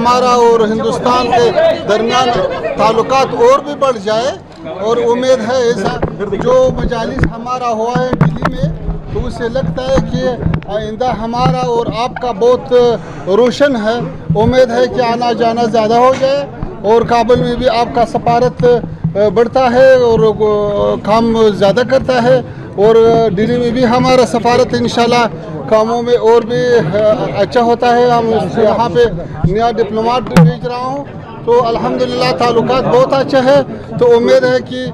ہمارا اور ہندوستان کے درمیان تعلقات اور بھی بڑھ جائے، اور امید ہے ایسا جو مجالس ہمارا ہوا ہے دلی میں، تو اسے لگتا ہے کہ آئندہ ہمارا اور آپ کا بہت روشن ہے۔ امید ہے کہ آنا جانا زیادہ ہو جائے، اور کابل میں بھی آپ کا سفارت بڑھتا ہے اور کام زیادہ کرتا ہے، اور دلی میں بھی ہمارا سفارت انشاءاللہ کاموں میں اور بھی اچھا ہوتا ہے۔ ہم یہاں پہ نیا ڈپلوماٹ بھیج رہا ہوں، تو الحمدللہ تعلقات بہت اچھا ہے، تو امید ہے کہ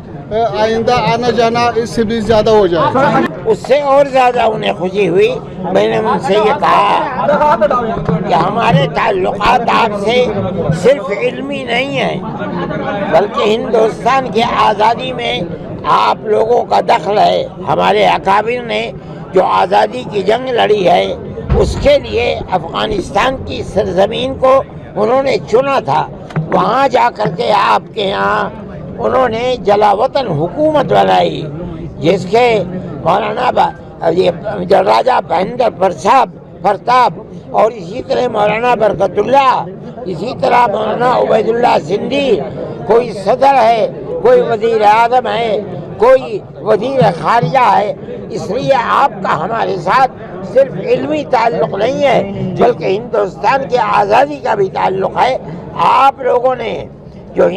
آئندہ آنا جانا اس سے بھی زیادہ ہو جائے۔ اس سے اور زیادہ انہیں خوشی ہوئی۔ میں نے ان سے یہ کہا کہ ہمارے تعلقات آپ سے صرف علمی نہیں ہیں، بلکہ ہندوستان کی آزادی میں آپ لوگوں کا دخل ہے۔ ہمارے اکابر نے جو آزادی کی جنگ لڑی ہے، اس کے لیے افغانستان کی سرزمین کو انہوں نے چنا تھا۔ وہاں جا کر کے آپ کے یہاں انہوں نے جلا وطن حکومت بنائی، جس کے مولانا راجہ مہندر پرتاپ اور اسی طرح مولانا برکت اللہ، اسی طرح مولانا عبید اللہ سندھی، کوئی صدر ہے، کوئی وزیر اعظم ہے، کوئی وزیر خارجہ ہے۔ اس لیے آپ کا ہمارے ساتھ صرف علمی تعلق نہیں ہے، بلکہ ہندوستان کی آزادی کا بھی تعلق ہے۔ آپ لوگوں نے جو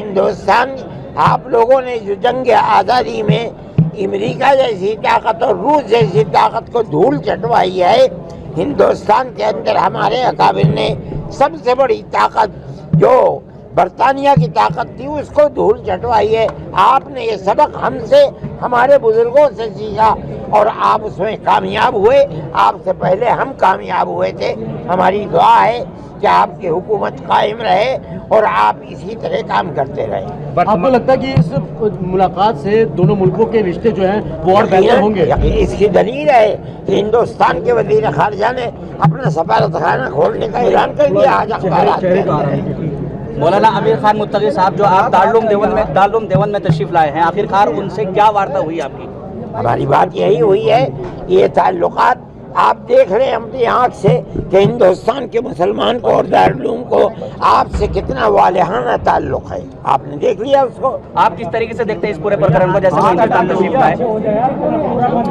جنگ آزادی میں امریکہ جیسی طاقت اور روس جیسی طاقت کو دھول چٹوائی ہے، ہندوستان کے اندر ہمارے اکابر نے سب سے بڑی طاقت جو برطانیہ کی طاقت تھی اس کو دھول چٹوائی ہے۔ آپ نے یہ سبق ہم سے، ہمارے بزرگوں سے سیکھا، اور آپ اس میں کامیاب ہوئے۔ آپ سے پہلے ہم کامیاب ہوئے تھے۔ ہماری دعا ہے کہ آپ کی حکومت قائم رہے اور آپ اسی طرح کام کرتے رہے۔ آپ کو لگتا ہے کہ اس ملاقات سے دونوں ملکوں کے رشتے جو ہیں وہ اور بہتر ہوں گے؟ اس کی دلیل ہے کہ ہندوستان کے وزیر خارجہ نے اپنا سفارت خانہ کھولنے کا اعلان کر دیا۔ آج اخبارات میں مولانا امیر خان متقی صاحب جو آپ دارالعلوم دیوبند میں تشریف لائے ہیں، آخرکار ان سے کیا وارتا ہوئی آپ کی؟ ہماری بات یہی ہوئی ہے، یہ تعلقات آپ دیکھ رہے ہیں اپنی آنکھ سے کہ ہندوستان کے مسلمان کو اور دارالعلوم کو آپ سے کتنا والہانہ تعلق ہے۔ آپ نے دیکھ لیا اس کو۔ آپ کس طریقے سے دیکھتے ہیں اس پورے پرکرم کو، جیسے ہندوستان تشریف لائے؟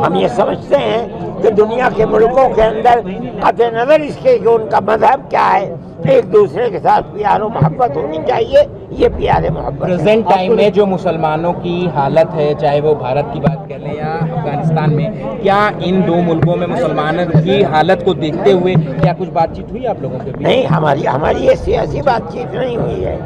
ہم یہ سمجھتے ہیں کہ دنیا کے ملکوں کے اندر قطع نظر اس کے کہ ان کا مذہب کیا ہے، ایک دوسرے کے ساتھ پیار و محبت ہونی چاہیے۔ یہ پیار محبت پریزنٹ ٹائم میں جو مسلمانوں کی حالت ہے، چاہے وہ بھارت کی بات کر لیں یا افغانستان میں، کیا ان دو ملکوں میں مسلمانوں کی حالت کو دیکھتے ہوئے کیا کچھ بات چیت ہوئی آپ لوگوں کے بیچ؟ نہیں، ہماری یہ سیاسی بات چیت نہیں ہوئی ہے،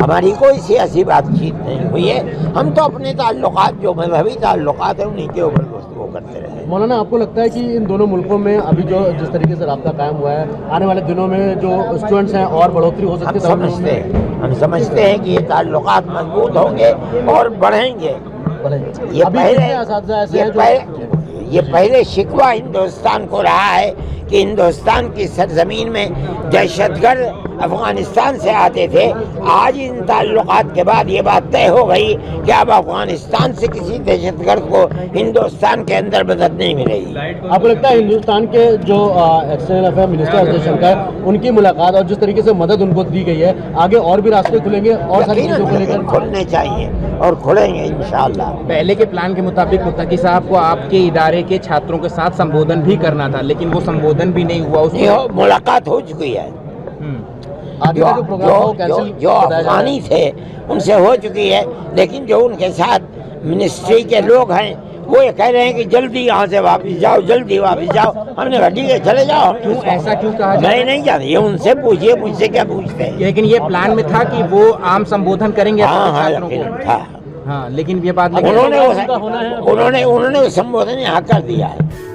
ہماری کوئی سیاسی بات چیت نہیں ہوئی ہے۔ ہم تو اپنے تعلقات جو مذہبی تعلقات ہیں انہیں کے اوپر گفتگو کرتے رہے۔ مولانا آپ کو لگتا ہے کہ ان دونوں ملکوں میں ابھی جو جس طریقے سے رابطہ قائم ہوا ہے، آنے والے دنوں میں جو اسٹوڈنٹس ہیں اور بڑھوتری ہو سکتی ہے؟ ہم سمجھتے ہیں کہ یہ تعلقات مضبوط ہوں گے اور بڑھیں گے۔ یہ پہلے شکوہ ہندوستان کو رہا ہے کہ ہندوستان کی سرزمین میں دہشت گرد افغانستان سے آتے تھے۔ آج ان تعلقات کے بعد یہ بات طے ہو گئی کہ اب افغانستان سے کسی دہشت گرد کو ہندوستان کے اندر مدد نہیں ملے گی۔ آپ کو لگتا ہے ہندوستان کے جو external affair minister S J Shankar, ان کی ملاقات اور جس طریقے سے مدد ان کو دی گئی ہے، آگے اور بھی راستے کھلیں گے اور ساری چیزوں کو لے کر کھلنے چاہیے اور کھلیں گے انشاءاللہ۔ پہلے کے پلان کے مطابق متقی صاحب کو آپ کے ادارے کے چھاتروں کے ساتھ سمبودھن بھی کرنا تھا، لیکن وہ سمبودھن بھی نہیں ہوا۔ اس ملاقات ہو چکی ہے، جو افغانی تھے ان سے ہو چکی ہے، لیکن جو ان کے ساتھ منسٹری کے لوگ ہیں وہ یہ کہہ رہے ہیں کہ جلدی یہاں سے واپس جاؤ، جلدی واپس جاؤ۔ ہم نے کہا ٹھیک ہے چلے جاؤ۔ ایسا کیوں کہا؟ میں نہیں جانتا، یہ ان سے پوچھیے، مجھ سے کیا پوچھتے ہیں۔ لیکن یہ پلان میں تھا کہ وہ عام سمبودھن کریں گے چھاتروں کو۔ تھا ہاں، لیکن یہ بات انہوں نے سمبودھن یہاں کر دیا ہے۔